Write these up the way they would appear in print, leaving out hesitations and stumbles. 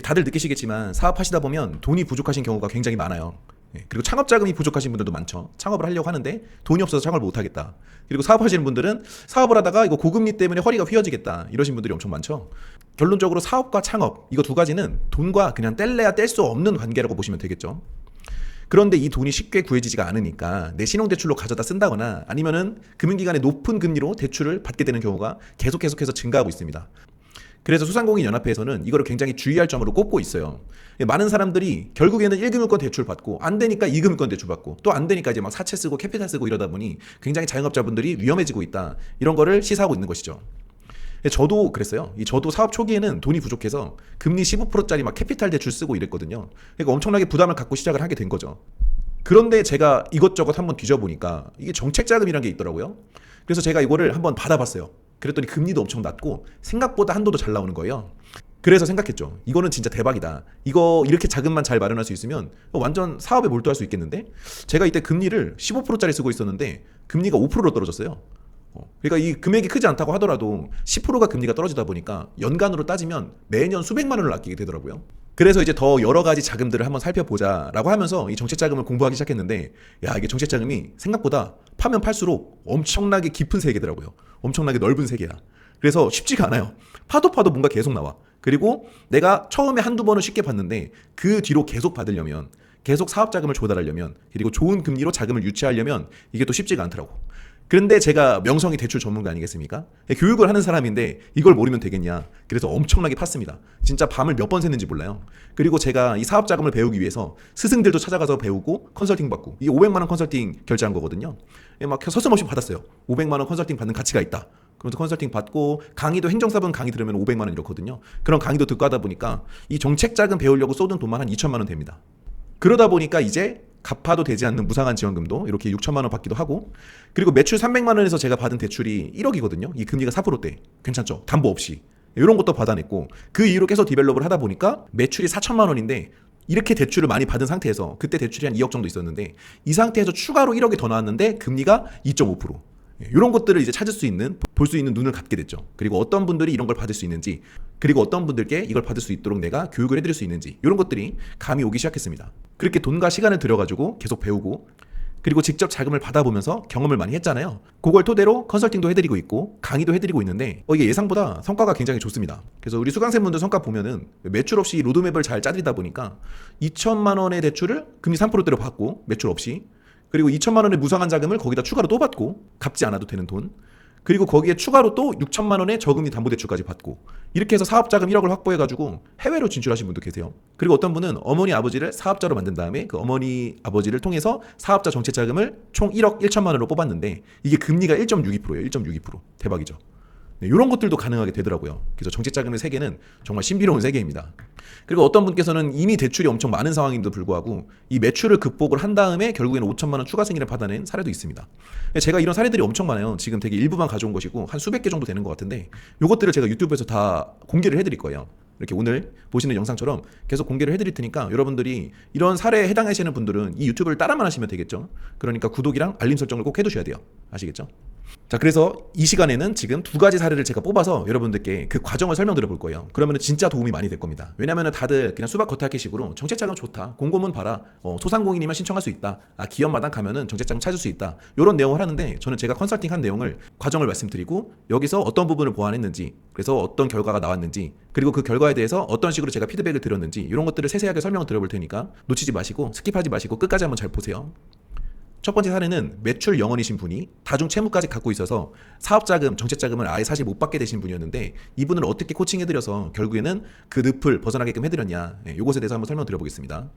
다들 느끼시겠지만 사업하시다 보면 돈이 부족하신 경우가 굉장히 많아요. 그리고 창업 자금이 부족하신 분들도 많죠. 창업을 하려고 하는데 돈이 없어서 창업을 못 하겠다. 그리고 사업하시는 분들은 사업을 하다가 이거 고금리 때문에 허리가 휘어지겠다. 이러신 분들이 엄청 많죠. 결론적으로 사업과 창업 이거 두 가지는 돈과 그냥 뗄래야 뗄 수 없는 관계라고 보시면 되겠죠. 그런데 이 돈이 쉽게 구해지지가 않으니까 내 신용대출로 가져다 쓴다거나 아니면은 금융기관의 높은 금리로 대출을 받게 되는 경우가 계속해서 증가하고 있습니다. 그래서 소상공인연합회에서는 이거를 굉장히 주의할 점으로 꼽고 있어요. 많은 사람들이 결국에는 1금융권 대출 받고 안 되니까 2금융권 대출 받고 또 안 되니까 이제 막 사채 쓰고 캐피탈 쓰고 이러다 보니 굉장히 자영업자분들이 위험해지고 있다. 이런 거를 시사하고 있는 것이죠. 저도 그랬어요. 저도 사업 초기에는 돈이 부족해서 금리 15%짜리 막 캐피탈 대출 쓰고 이랬거든요. 그러니까 엄청나게 부담을 갖고 시작을 하게 된 거죠. 그런데 제가 이것저것 한번 뒤져보니까 이게 정책자금이라는 게 있더라고요. 그래서 제가 이거를 한번 받아봤어요. 그랬더니 금리도 엄청 낮고 생각보다 한도도 잘 나오는 거예요. 그래서 생각했죠. 이거는 진짜 대박이다. 이거 이렇게 자금만 잘 마련할 수 있으면 완전 사업에 몰두할 수 있겠는데? 제가 이때 금리를 15%짜리 쓰고 있었는데 금리가 5%로 떨어졌어요. 그러니까 이 금액이 크지 않다고 하더라도 10%가 금리가 떨어지다 보니까 연간으로 따지면 매년 수백만 원을 아끼게 되더라고요. 그래서 이제 더 여러 가지 자금들을 한번 살펴보자라고 하면서 이 정책자금을 공부하기 시작했는데, 야, 이게 정책자금이 생각보다 파면 팔수록 엄청나게 깊은 세계더라고요. 엄청나게 넓은 세계야. 그래서 쉽지가 않아요. 파도 뭔가 계속 나와. 그리고 내가 처음에 한두 번은 쉽게 받는데 그 뒤로 계속 받으려면, 계속 사업자금을 조달하려면, 그리고 좋은 금리로 자금을 유치하려면 이게 또 쉽지가 않더라고. 그런데 제가 명성이 대출 전문가 아니겠습니까? 교육을 하는 사람인데 이걸 모르면 되겠냐. 그래서 엄청나게 팠습니다. 진짜 밤을 몇 번 샜는지 몰라요. 그리고 제가 이 사업 자금을 배우기 위해서 스승들도 찾아가서 배우고 컨설팅 받고, 이게 500만 원 컨설팅 결제한 거거든요. 막 서슴없이 받았어요. 500만 원 컨설팅 받는 가치가 있다. 그러면서 컨설팅 받고, 강의도 행정사분 강의 들으면 500만 원 이렇거든요. 그런 강의도 듣고 하다 보니까 이 정책 자금 배우려고 쏟은 돈만 한 2천만 원 됩니다. 그러다 보니까 이제 갚아도 되지 않는 무상한 지원금도 이렇게 6천만 원 받기도 하고, 그리고 매출 300만 원에서 제가 받은 대출이 1억이거든요. 이 금리가 4%대. 괜찮죠? 담보 없이. 이런 것도 받아냈고, 그 이후로 계속 디벨롭을 하다 보니까 매출이 4천만 원인데, 이렇게 대출을 많이 받은 상태에서, 그때 대출이 한 2억 정도 있었는데 이 상태에서 추가로 1억이 더 나왔는데 금리가 2.5%. 이런 것들을 이제 찾을 수 있는, 볼 수 있는 눈을 갖게 됐죠. 그리고 어떤 분들이 이런 걸 받을 수 있는지, 그리고 어떤 분들께 이걸 받을 수 있도록 내가 교육을 해드릴 수 있는지, 이런 것들이 감이 오기 시작했습니다. 그렇게 돈과 시간을 들여가지고 계속 배우고, 그리고 직접 자금을 받아보면서 경험을 많이 했잖아요. 그걸 토대로 컨설팅도 해드리고 있고 강의도 해드리고 있는데 이게 예상보다 성과가 굉장히 좋습니다. 그래서 우리 수강생분들 성과 보면은 매출 없이 로드맵을 잘 짜드리다 보니까 2천만 원의 대출을 금리 3%대로 받고, 매출 없이, 그리고 2천만 원의 무상한 자금을 거기다 추가로 또 받고, 갚지 않아도 되는 돈, 그리고 거기에 추가로 또 6천만 원의 저금리 담보대출까지 받고, 이렇게 해서 사업자금 1억을 확보해가지고 해외로 진출하신 분도 계세요. 그리고 어떤 분은 어머니 아버지를 사업자로 만든 다음에 그 어머니 아버지를 통해서 사업자 정책자금을 총 1억 1천만 원으로 뽑았는데 이게 금리가 1.62%예요. 1.62%. 대박이죠. 네, 이런 것들도 가능하게 되더라고요. 그래서 정책자금의 세계는 정말 신비로운 세계입니다. 그리고 어떤 분께서는 이미 대출이 엄청 많은 상황임에도 불구하고 이 매출을 극복을 한 다음에 결국에는 5천만 원 추가 승인을 받아낸 사례도 있습니다. 제가 이런 사례들이 엄청 많아요. 지금 되게 일부만 가져온 것이고 한 수백 개 정도 되는 것 같은데, 이것들을 제가 유튜브에서 다 공개를 해드릴 거예요. 이렇게 오늘 보시는 영상처럼 계속 공개를 해드릴 테니까 여러분들이 이런 사례에 해당하시는 분들은 이 유튜브를 따라만 하시면 되겠죠. 그러니까 구독이랑 알림 설정을 꼭 해두셔야 돼요. 아시겠죠? 자, 그래서 이 시간에는 지금 두 가지 사례를 제가 뽑아서 여러분들께 그 과정을 설명드려 볼 거예요. 그러면 진짜 도움이 많이 될 겁니다. 왜냐면 다들 그냥 수박 겉핥기식으로 정책자금 좋다, 공고문 봐라, 소상공인이면 신청할 수 있다, 기업마당 가면은 정책자금 찾을 수 있다, 이런 내용을 하는데, 저는 제가 컨설팅한 내용을, 과정을 말씀드리고 여기서 어떤 부분을 보완했는지, 그래서 어떤 결과가 나왔는지, 그리고 그 결과에 대해서 어떤 식으로 제가 피드백을 드렸는지, 이런 것들을 세세하게 설명을 드려볼 테니까 놓치지 마시고, 스킵하지 마시고 끝까지 한번 잘 보세요. 첫 번째 사례는 매출 영원이신 분이 다중 채무까지 갖고 있어서 사업자금, 정책자금을 아예 사실 못 받게 되신 분이었는데, 이분을 어떻게 코칭해드려서 결국에는 그 늪을 벗어나게끔 해드렸냐, 이것에 대해서 한번 설명드려보겠습니다.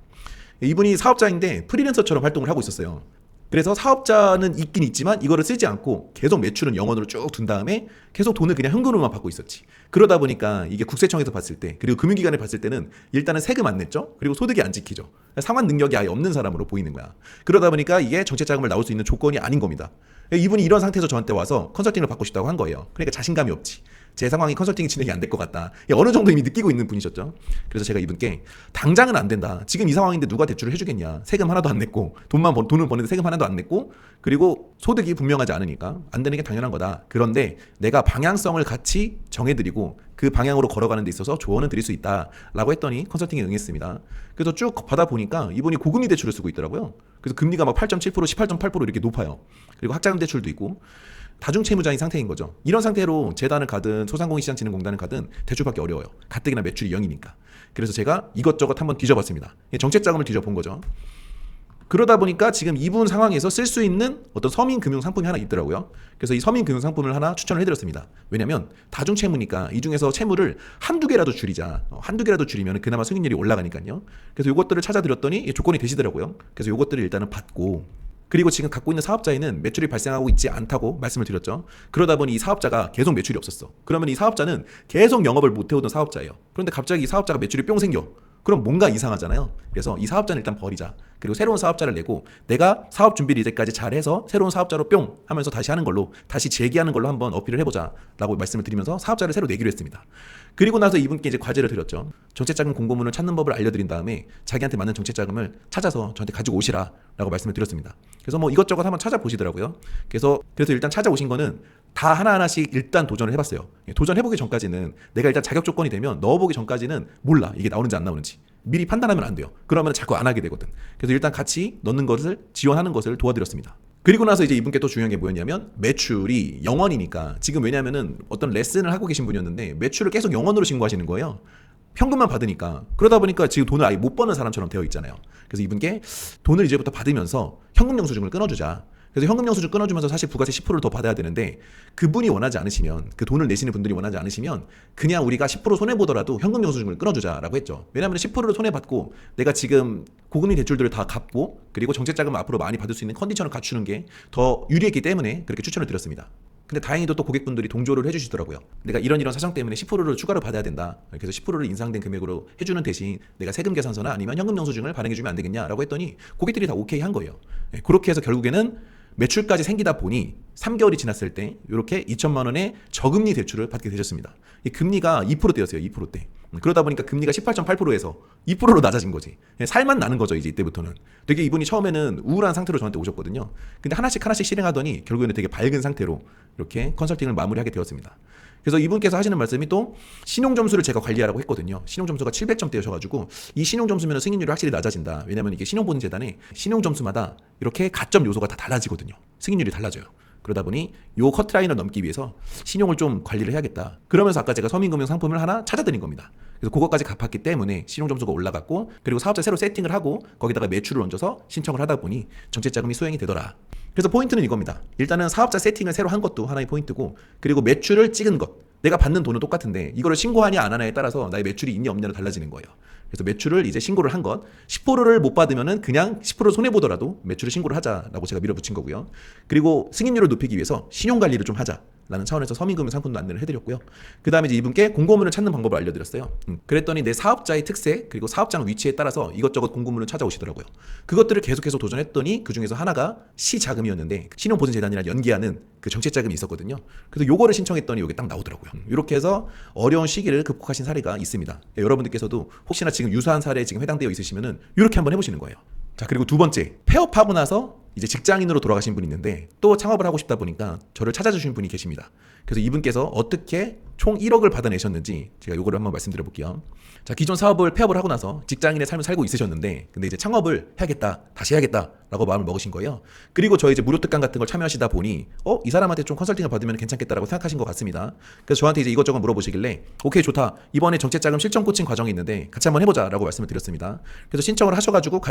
이분이 사업자인데 프리랜서처럼 활동을 하고 있었어요. 그래서 사업자는 있긴 있지만 이거를 쓰지 않고 계속 매출은 영원으로 쭉 둔 다음에 계속 돈을 그냥 현금으로만 받고 있었지. 그러다 보니까 이게 국세청에서 봤을 때, 그리고 금융기관에 봤을 때는 일단은 세금 안 냈죠. 그리고 소득이 안 지키죠. 상환 능력이 아예 없는 사람으로 보이는 거야. 그러다 보니까 이게 정책자금을 나올 수 있는 조건이 아닌 겁니다. 이분이 이런 상태에서 저한테 와서 컨설팅을 받고 싶다고 한 거예요. 그러니까 자신감이 없지. 제 상황이 컨설팅이 진행이 안 될 것 같다. 어느 정도 이미 느끼고 있는 분이셨죠. 그래서 제가 이분께 당장은 안 된다. 지금 이 상황인데 누가 대출을 해주겠냐. 세금 하나도 안 냈고 돈을 버는데 세금 하나도 안 냈고 그리고 소득이 분명하지 않으니까 안 되는 게 당연한 거다. 그런데 내가 방향성을 같이 정해드리고 그 방향으로 걸어가는 데 있어서 조언을 드릴 수 있다라고 했더니 컨설팅에 응했습니다. 그래서 쭉 받아보니까 이분이 고금리 대출을 쓰고 있더라고요. 그래서 금리가 막 8.7%, 18.8% 이렇게 높아요. 그리고 학자금 대출도 있고 다중채무자인 상태인 거죠. 이런 상태로 재단을 가든 소상공인시장진흥공단을 가든 대출받기 어려워요. 가뜩이나 매출이 0이니까. 그래서 제가 이것저것 한번 뒤져봤습니다. 정책자금을 뒤져본 거죠. 그러다 보니까 지금 이분 상황에서 쓸 수 있는 어떤 서민금융 상품이 하나 있더라고요. 그래서 이 서민금융 상품을 하나 추천을 해드렸습니다. 왜냐면 다중채무니까 이 중에서 채무를 한두 개라도 줄이자. 한두 개라도 줄이면 그나마 승인율이 올라가니까요. 그래서 이것들을 찾아드렸더니 조건이 되시더라고요. 그래서 이것들을 일단은 받고 그리고 지금 갖고 있는 사업자에는 매출이 발생하고 있지 않다고 말씀을 드렸죠. 그러다 보니 이 사업자가 계속 매출이 없었어. 그러면 이 사업자는 계속 영업을 못 해오던 사업자예요. 그런데 갑자기 이 사업자가 매출이 뿅 생겨. 그럼 뭔가 이상하잖아요. 그래서 이 사업자는 일단 버리자. 그리고 새로운 사업자를 내고 내가 사업 준비를 이제까지 잘해서 새로운 사업자로 뿅 하면서 다시 하는 걸로 다시 재기하는 걸로 한번 어필을 해보자 라고 말씀을 드리면서 사업자를 새로 내기로 했습니다. 그리고 나서 이분께 이제 과제를 드렸죠. 정책자금 공고문을 찾는 법을 알려드린 다음에 자기한테 맞는 정책자금을 찾아서 저한테 가지고 오시라 라고 말씀을 드렸습니다. 그래서 뭐 이것저것 한번 찾아보시더라고요. 그래서 일단 찾아오신 거는 다 하나하나씩 일단 도전을 해봤어요. 도전해보기 전까지는 내가 일단 자격 조건이 되면 넣어보기 전까지는 몰라. 이게 나오는지 안 나오는지. 미리 판단하면 안 돼요. 그러면 자꾸 안 하게 되거든. 그래서 일단 같이 넣는 것을 지원하는 것을 도와드렸습니다. 그리고 나서 이제 이분께 또 중요한 게 뭐였냐면 매출이 0원이니까 지금 왜냐면은 어떤 레슨을 하고 계신 분이었는데 매출을 계속 0원으로 신고하시는 거예요. 현금만 받으니까. 그러다 보니까 지금 돈을 아예 못 버는 사람처럼 되어 있잖아요. 그래서 이분께 돈을 이제부터 받으면서 현금 영수증을 끊어주자. 그래서 현금 영수증 끊어주면서 사실 부가세 10%를 더 받아야 되는데 그분이 원하지 않으시면 그 돈을 내시는 분들이 원하지 않으시면 그냥 우리가 10% 손해보더라도 현금 영수증을 끊어주자라고 했죠. 왜냐하면 10%를 손해받고 내가 지금 고금리 대출들을 다 갚고 그리고 정책자금을 앞으로 많이 받을 수 있는 컨디션을 갖추는 게 더 유리했기 때문에 그렇게 추천을 드렸습니다. 근데 다행히도 또 고객분들이 동조를 해주시더라고요. 내가 이런 사정 때문에 10%를 추가로 받아야 된다. 그래서 10%를 인상된 금액으로 해주는 대신 내가 세금 계산서나 아니면 현금 영수증을 발행해주면 안 되겠냐라고 했더니 고객들이 다 오케이 한 거예요. 그렇게 해서 결국에는 매출까지 생기다 보니 3개월이 지났을 때 이렇게 2천만 원의 저금리 대출을 받게 되셨습니다. 이 금리가 2%대였어요. 2%대. 그러다 보니까 금리가 18.8%에서 2%로 낮아진 거지. 살만 나는 거죠. 이제 이때부터는. 되게 이분이 처음에는 우울한 상태로 저한테 오셨거든요. 근데 하나씩 실행하더니 결국에는 되게 밝은 상태로 이렇게 컨설팅을 마무리하게 되었습니다. 그래서 이분께서 하시는 말씀이 또 신용점수를 제가 관리하라고 했거든요. 신용점수가 700점대여셔가지고 이 신용점수면 승인율이 확실히 낮아진다. 왜냐하면 이게 신용보증재단에 신용점수마다 이렇게 가점 요소가 다 달라지거든요. 승인율이 달라져요. 그러다 보니 요 커트라인을 넘기 위해서 신용을 좀 관리를 해야겠다. 그러면서 아까 제가 서민금융 상품을 하나 찾아드린 겁니다. 그래서 그것까지 갚았기 때문에 신용점수가 올라갔고 그리고 사업자 새로 세팅을 하고 거기다가 매출을 얹어서 신청을 하다 보니 정책자금이 수행이 되더라. 그래서 포인트는 이겁니다. 일단은 사업자 세팅을 새로 한 것도 하나의 포인트고 그리고 매출을 찍은 것. 내가 받는 돈은 똑같은데 이거를 신고하냐 안 하냐에 따라서 나의 매출이 있냐 없냐로 달라지는 거예요. 그래서 매출을 이제 신고를 한 것 10%를 못 받으면은 그냥 10% 손해보더라도 매출을 신고를 하자라고 제가 밀어붙인 거고요. 그리고 승인율을 높이기 위해서 신용관리를 좀 하자라는 차원에서 서민금융 상품도 안내를 해드렸고요. 그 다음에 이제 이분께 공고문을 찾는 방법을 알려드렸어요. 그랬더니 내 사업자의 특색 그리고 사업장 위치에 따라서 이것저것 공고문을 찾아오시더라고요. 그것들을 계속해서 도전했더니 그 중에서 하나가 시자금이었는데 신용보증재단이랑 연계하는 그 정책자금이 있었거든요. 그래서 요거를 신청했더니 요게 딱 나오더라고요. 이렇게 해서 어려운 시기를 극복하신 사례가 있습니다. 여러분들께서도 혹시나 지금 유사한 사례에 지금 해당되어 있으시면은 이렇게 한번 해보시는 거예요. 자, 그리고 두 번째, 폐업하고 나서 이제 직장인으로 돌아가신 분이 있는데 또 창업을 하고 싶다 보니까 저를 찾아주신 분이 계십니다. 그래서 이분께서 어떻게 총 1억을 받아내셨는지 제가 요거를 한번 말씀드려 볼게요. 자, 기존 사업을 폐업을 하고 나서 직장인의 삶을 살고 있으셨는데 근데 이제 창업을 해야겠다, 다시 해야겠다라고 마음을 먹으신 거예요. 그리고 저희 이제 무료 특강 같은 걸 참여하시다 보니 이 사람한테 좀 컨설팅을 받으면 괜찮겠다라고 생각하신 것 같습니다. 그래서 저한테 이제 이것저것 물어보시길래 오케이 좋다. 이번에 정책자금 실전 코칭 과정이 있는데 같이 한번 해보자라고 말씀을 드렸습니다. 그래서 신청을 하셔가지고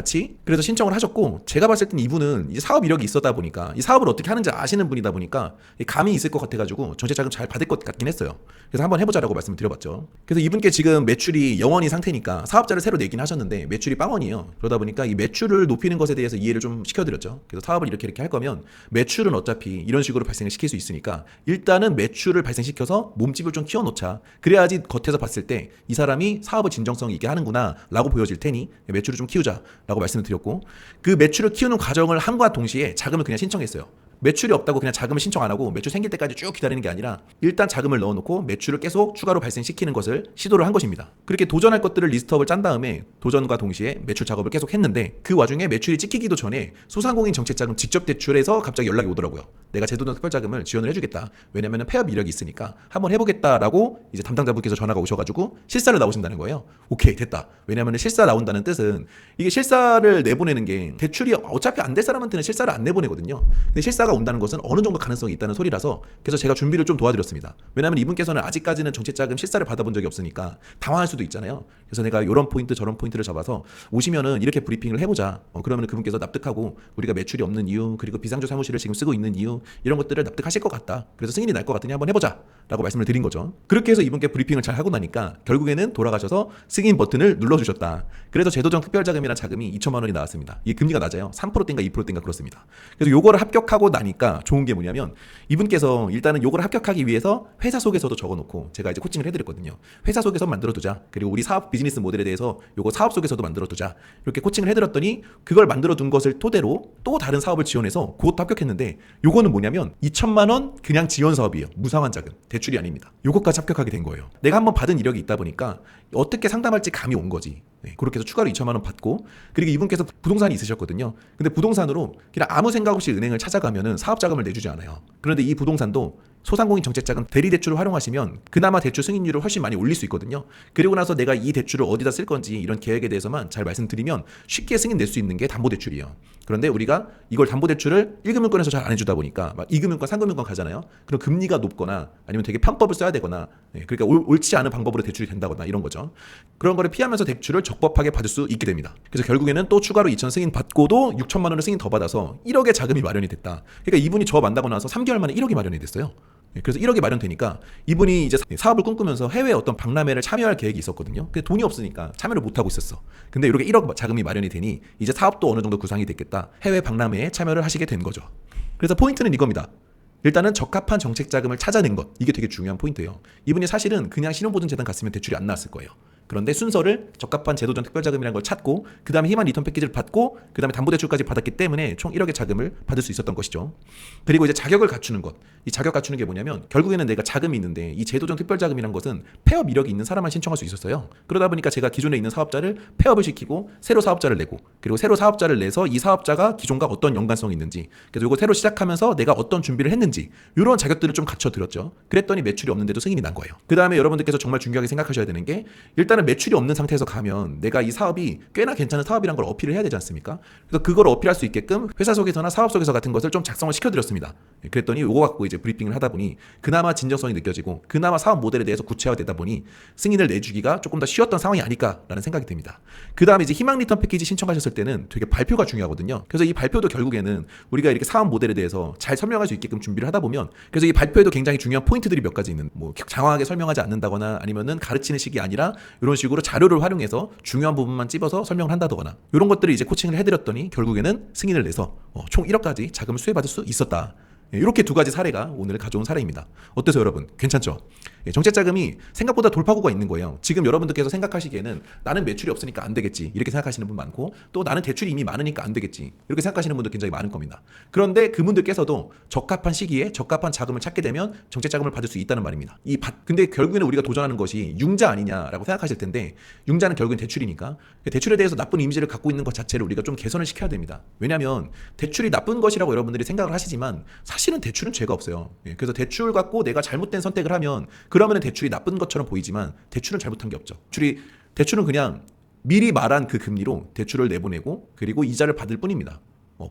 그래서 신청을 하셨고 제가 봤을 땐 이분은 이제 사업 이력이 있었다 보니까 이 사업을 어떻게 하는지 아시는 분이다 보니까 감이 있을 것 같아가지고 정책자금 잘 받을 것 같긴 했어요. 그래서 한번 해보자라고 말씀을 드려봤죠. 그래서 이분께 지금 매출이 0원이 상태니까 사업자를 새로 내긴 하셨는데 매출이 빵원이에요. 그러다 보니까 이 매출을 높이는 것에 대해서 이해를 좀 시켜드렸죠. 그래서 사업을 이렇게 할 거면 매출은 어차피 이런 식으로 발생을 시킬 수 있으니까 일단은 매출을 발생시켜서 몸집을 좀 키워놓자. 그래야지 겉에서 봤을 때 이 사람이 사업을 진정성 있게 하는구나 라고 보여질 테니 매출을 좀 키우자 라고 말씀을 드렸고 그 매출을 키우는 과정을 함과 동시에 자금을 그냥 신청했어요. 매출이 없다고 그냥 자금을 신청 안 하고 매출 생길 때까지 쭉 기다리는 게 아니라 일단 자금을 넣어놓고 매출을 계속 추가로 발생시키는 것을 시도를 한 것입니다. 그렇게 도전할 것들을 리스트업을 짠 다음에 도전과 동시에 매출 작업을 계속 했는데 그 와중에 매출이 찍히기도 전에 소상공인 정책자금 직접 대출에서 갑자기 연락이 오더라고요. 내가 제도전 특별자금을 지원을 해주겠다. 왜냐면 폐업 이력이 있으니까 한번 해보겠다라고 이제 담당자분께서 전화가 오셔가지고 실사를 나오신다는 거예요. 오케이, 됐다. 왜냐면 실사 나온다는 뜻은 이게 실사를 내보내는 게 대출이 어차피 안 될 사람한테는 실사를 안 내보내거든요. 근데 실사가 온다는 것은 어느 정도 가능성이 있다는 소리라서 그래서 제가 준비를 좀 도와드렸습니다. 왜냐면 이분께서는 아직까지는 정책자금 실사를 받아본 적이 없으니까 당황할 수도 있잖아요. 그래서 내가 이런 포인트 저런 포인트를 잡아서 오시면은 이렇게 브리핑을 해보자. 그러면 그분께서 납득하고 우리가 매출이 없는 이유 그리고 비상조 사무실을 지금 쓰고 있는 이유 이런 것들을 납득하실 것 같다. 그래서 승인이 날 것 같으니 한번 해보자 라고 말씀을 드린 거죠. 그렇게 해서 이분께 브리핑을 잘 하고 나니까 결국에는 돌아가셔서 승인 버튼을 눌러주셨다. 그래서 제도정 특별자금이라는 자금이 2천만 원이 나왔습니다. 이게 금리가 낮아요. 3%대인가 2%대인가 그렇습니다. 그래서 요거를 합격하고 나니까 좋은 게 뭐냐면 이분께서 일단은 요거를 합격하기 위해서 회사 속에서도 적어놓고 제가 이제 코칭을 해드렸거든요. 회사 속에서 만들어두자. 그리고 우리 사업 비즈니스 모델에 대해서 요거 사업 속에서도 만들어두자. 이렇게 코칭을 해드렸더니 그걸 만들어둔 것을 토대로 또 다른 사업을 지원해서 그것도 합격했는데 요거는 뭐냐면 2천만 원 그냥 지원 사업이에요. 무상환 자금. 대출이 아닙니다. 요거까지 합격하게 된 거예요. 내가 한번 받은 이력이 있다 보니까 어떻게 상담할지 감이 온 거지. 네, 그렇게 해서 추가로 2천만 원 받고 그리고 이분께서 부동산이 있으셨거든요. 근데 부동산으로 그냥 아무 생각 없이 은행을 찾아가면은 사업 자금을 내주지 않아요. 그런데 이 부동산도 소상공인 정책자금 대리대출을 활용하시면 그나마 대출 승인율을 훨씬 많이 올릴 수 있거든요. 그리고 나서 내가 이 대출을 어디다 쓸 건지 이런 계획에 대해서만 잘 말씀드리면 쉽게 승인 낼 수 있는 게 담보대출이에요. 그런데 우리가 이걸 담보대출을 1금융권에서 잘 안 해주다 보니까 막 2금융권, 3금융권 가잖아요. 그럼 금리가 높거나 아니면 되게 편법을 써야 되거나 그러니까 옳지 않은 방법으로 대출이 된다거나 이런 거죠. 그런 거를 피하면서 대출을 적법하게 받을 수 있게 됩니다. 그래서 결국에는 또 추가로 2천 승인 받고도 6천만 원을 승인 더 받아서 1억의 자금이 마련이 됐다. 그러니까 이분이 저 만나고 나서 3개월 만에 1억이 마련이 됐어요. 그래서 1억이 마련되니까 이분이 이제 사업을 꿈꾸면서 해외 어떤 박람회를 참여할 계획이 있었거든요. 근데 돈이 없으니까 참여를 못 하고 있었어. 근데 이렇게 1억 자금이 마련이 되니 이제 사업도 어느 정도 구상이 됐겠다. 해외 박람회에 참여를 하시게 된 거죠. 그래서 포인트는 이겁니다. 일단은 적합한 정책 자금을 찾아낸 것. 이게 되게 중요한 포인트예요. 이분이 사실은 그냥 신용보증재단 갔으면 대출이 안 나왔을 거예요. 그런데 순서를 적합한 제도전 특별자금이라는 걸 찾고 그 다음에 희망 리턴 패키지를 받고 그 다음에 담보대출까지 받았기 때문에 총 1억의 자금을 받을 수 있었던 것이죠. 그리고 이제 자격을 갖추는 것. 이 자격 갖추는 게 뭐냐면 결국에는 내가 자금이 있는데 이 제도전 특별자금이라는 것은 폐업 이력이 있는 사람만 신청할 수 있었어요. 그러다 보니까 제가 기존에 있는 사업자를 폐업을 시키고 새로 사업자를 내고 그리고 새로 사업자를 내서 이 사업자가 기존과 어떤 연관성이 있는지 그래서 이거 새로 시작하면서 내가 어떤 준비를 했는지 이런 자격들을 좀 갖춰드렸죠. 그랬더니 매출이 없는데도 승인이 난 거예요. 그 다음에 여러분들께서 정말 중요하게 생각하셔야 되는 게 일단은 매출이 없는 상태에서 가면 내가 이 사업이 꽤나 괜찮은 사업이란 걸 어필을 해야 되지 않습니까? 그래서 그걸 어필할 수 있게끔 회사 속에서나 사업 속에서 같은 것을 좀 작성을 시켜드렸습니다. 그랬더니 이거 갖고 이제 브리핑을 하다 보니 그나마 진정성이 느껴지고 그나마 사업 모델에 대해서 구체화되다 보니 승인을 내주기가 조금 더 쉬웠던 상황이 아닐까라는 생각이 듭니다. 그 다음에 이제 희망 리턴 패키지 신청하셨을 때는 되게 발표가 중요하거든요. 그래서 이 발표도 결국에는 우리가 이렇게 사업 모델에 대해서 잘 설명할 수 있게끔 준비를 하다 보면 그래서 이 발표에도 굉장히 중요한 포인트들이 몇 가지 있는 뭐 장황하게 설명하지 않는다거나 아니면은 가르치는 식이 아니라 이런 식으로 자료를 활용해서 중요한 부분만 찝어서 설명을 한다거나 이런 것들을 이제 코칭을 해드렸더니 결국에는 승인을 내서 총 1억까지 자금을 수혜받을 수 있었다. 이렇게 두 가지 사례가 오늘 가져온 사례입니다. 어떠세요, 여러분? 괜찮죠? 정책자금이 생각보다 돌파구가 있는 거예요. 지금 여러분들께서 생각하시기에는 나는 매출이 없으니까 안 되겠지 이렇게 생각하시는 분 많고 또 나는 대출이 이미 많으니까 안 되겠지 이렇게 생각하시는 분들 굉장히 많을 겁니다. 그런데 그분들께서도 적합한 시기에 적합한 자금을 찾게 되면 정책자금을 받을 수 있다는 말입니다. 근데 결국에는 우리가 도전하는 것이 융자 아니냐라고 생각하실 텐데 융자는 결국엔 대출이니까 대출에 대해서 나쁜 이미지를 갖고 있는 것 자체를 우리가 좀 개선을 시켜야 됩니다. 왜냐하면 대출이 나쁜 것이라고 여러분들이 생각을 하시지만 사실은 대출은 죄가 없어요. 그래서 대출 갖고 내가 잘못된 선택을 하면 그러면 대출이 나쁜 것처럼 보이지만 대출은 잘못한 게 없죠. 대출은 그냥 미리 말한 그 금리로 대출을 내보내고 그리고 이자를 받을 뿐입니다.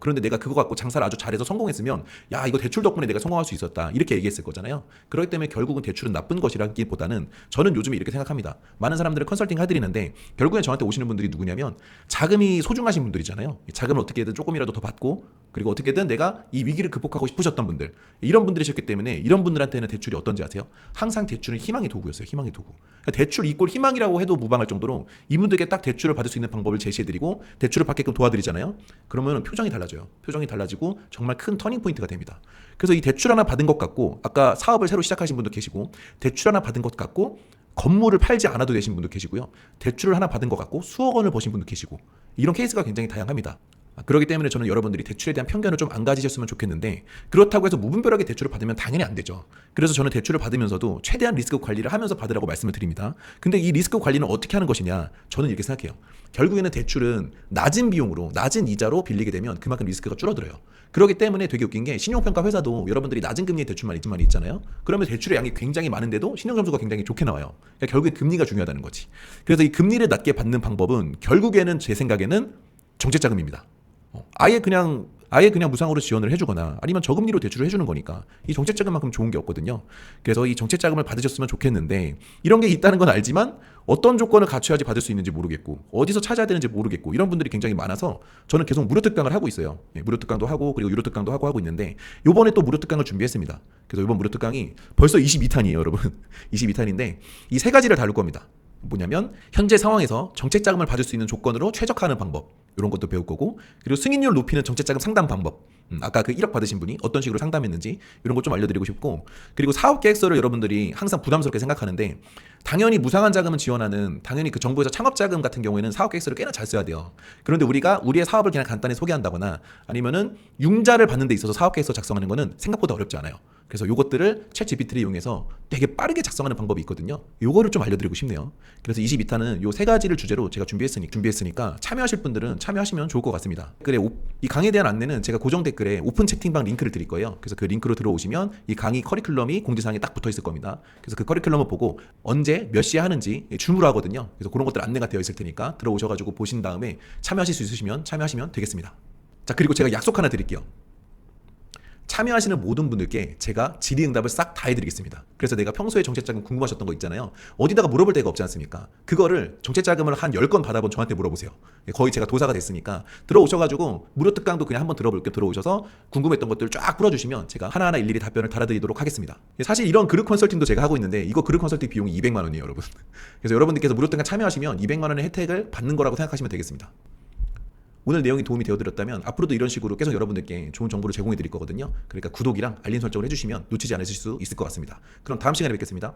그런데 내가 그거 갖고 장사를 아주 잘해서 성공했으면 야 이거 대출 덕분에 내가 성공할 수 있었다 이렇게 얘기했을 거잖아요. 그렇기 때문에 결국은 대출은 나쁜 것이라기보다는 저는 요즘에 이렇게 생각합니다. 많은 사람들을 컨설팅 해드리는데 결국엔 저한테 오시는 분들이 누구냐면 자금이 소중하신 분들이잖아요. 자금을 어떻게든 조금이라도 더 받고 그리고 어떻게든 내가 이 위기를 극복하고 싶으셨던 분들 이런 분들이셨기 때문에 이런 분들한테는 대출이 어떤지 아세요? 항상 대출은 희망의 도구였어요. 희망의 도구. 그러니까 대출 이꼴 희망이라고 해도 무방할 정도로 이분들께 딱 대출을 받을 수 있는 방법을 제시해드리고 대출을 받게끔 도와드리잖아요. 그러면 표정이 달라져요. 표정이 달라지고 정말 큰 터닝 포인트가 됩니다. 그래서 이 대출 하나 받은 것 같고 아까 사업을 새로 시작하신 분도 계시고 대출 하나 받은 것 같고 건물을 팔지 않아도 되신 분도 계시고요. 대출을 하나 받은 것 같고 수억 원을 버신 분도 계시고 이런 케이스가 굉장히 다양합니다. 그렇기 때문에 저는 여러분들이 대출에 대한 편견을 좀 안 가지셨으면 좋겠는데, 그렇다고 해서 무분별하게 대출을 받으면 당연히 안 되죠. 그래서 저는 대출을 받으면서도 최대한 리스크 관리를 하면서 받으라고 말씀을 드립니다. 근데 이 리스크 관리는 어떻게 하는 것이냐, 저는 이렇게 생각해요. 결국에는 대출은 낮은 비용으로 낮은 이자로 빌리게 되면 그만큼 리스크가 줄어들어요. 그렇기 때문에 되게 웃긴 게, 신용평가 회사도 여러분들이 낮은 금리의 대출만 있잖아요. 그러면 대출의 양이 굉장히 많은데도 신용점수가 굉장히 좋게 나와요. 그러니까 결국에 금리가 중요하다는 거지. 그래서 이 금리를 낮게 받는 방법은 결국에는 제 생각에는 정책자금입니다. 아예 그냥 무상으로 지원을 해주거나 아니면 저금리로 대출을 해주는 거니까 이 정책자금만큼 좋은 게 없거든요. 그래서 이 정책자금을 받으셨으면 좋겠는데, 이런 게 있다는 건 알지만 어떤 조건을 갖춰야지 받을 수 있는지 모르겠고 어디서 찾아야 되는지 모르겠고 이런 분들이 굉장히 많아서 저는 계속 무료 특강을 하고 있어요. 무료 특강도 하고 그리고 유료 특강도 하고 있는데, 요번에 또 무료 특강을 준비했습니다. 그래서 이번 무료 특강이 벌써 22탄이에요, 여러분. 22탄인데 이 세 가지를 다룰 겁니다. 뭐냐면 현재 상황에서 정책자금을 받을 수 있는 조건으로 최적화하는 방법, 이런 것도 배울 거고, 그리고 승인율 높이는 정책자금 상담 방법, 아까 그 1억 받으신 분이 어떤 식으로 상담했는지 이런 것 좀 알려드리고 싶고, 그리고 사업계획서를 여러분들이 항상 부담스럽게 생각하는데, 당연히 무상한 자금은 지원하는, 당연히 그 정부에서 창업자금 같은 경우에는 사업계획서를 꽤나 잘 써야 돼요. 그런데 우리가 우리의 사업을 그냥 간단히 소개한다거나 아니면은 융자를 받는 데 있어서 사업계획서 작성하는 거는 생각보다 어렵지 않아요. 그래서 요것들을 챗GPT를 이용해서 되게 빠르게 작성하는 방법이 있거든요. 요거를 좀 알려드리고 싶네요. 그래서 22탄은 요 세 가지를 주제로 제가 준비했으니까 참여하실 분들은 참여하시면 좋을 것 같습니다. 그래, 이 강의에 대한 안내는 제가 고정 댓글에 오픈 채팅방 링크를 드릴 거예요. 그래서 그 링크로 들어오시면 이 강의 커리큘럼이 공지사항에 딱 붙어 있을 겁니다. 그래서 그 커리큘럼을 보고 언제 몇 시에 하는지 주무로 하거든요. 그래서 그런 것들 안내가 되어 있을 테니까 들어오셔가지고 보신 다음에 참여하실 수 있으시면 참여하시면 되겠습니다. 자, 그리고 제가 약속 하나 드릴게요. 참여하시는 모든 분들께 제가 질의응답을 싹 다 해드리겠습니다. 그래서 내가 평소에 정책자금 궁금하셨던 거 있잖아요. 어디다가 물어볼 데가 없지 않습니까? 그거를 정책자금을 한 10건 받아본 저한테 물어보세요. 거의 제가 도사가 됐으니까 들어오셔가지고 무료 특강도 그냥 한번 들어볼게요. 들어오셔서 궁금했던 것들 쫙 풀어주시면 제가 하나하나 일일이 답변을 달아드리도록 하겠습니다. 사실 이런 그룹 컨설팅도 제가 하고 있는데 이거 그룹 컨설팅 비용이 200만 원이에요, 여러분. 그래서 여러분들께서 무료 특강 참여하시면 200만 원의 혜택을 받는 거라고 생각하시면 되겠습니다. 오늘 내용이 도움이 되어드렸다면 앞으로도 이런 식으로 계속 여러분들께 좋은 정보를 제공해 드릴 거거든요. 그러니까 구독이랑 알림 설정을 해주시면 놓치지 않으실 수 있을 것 같습니다. 그럼 다음 시간에 뵙겠습니다.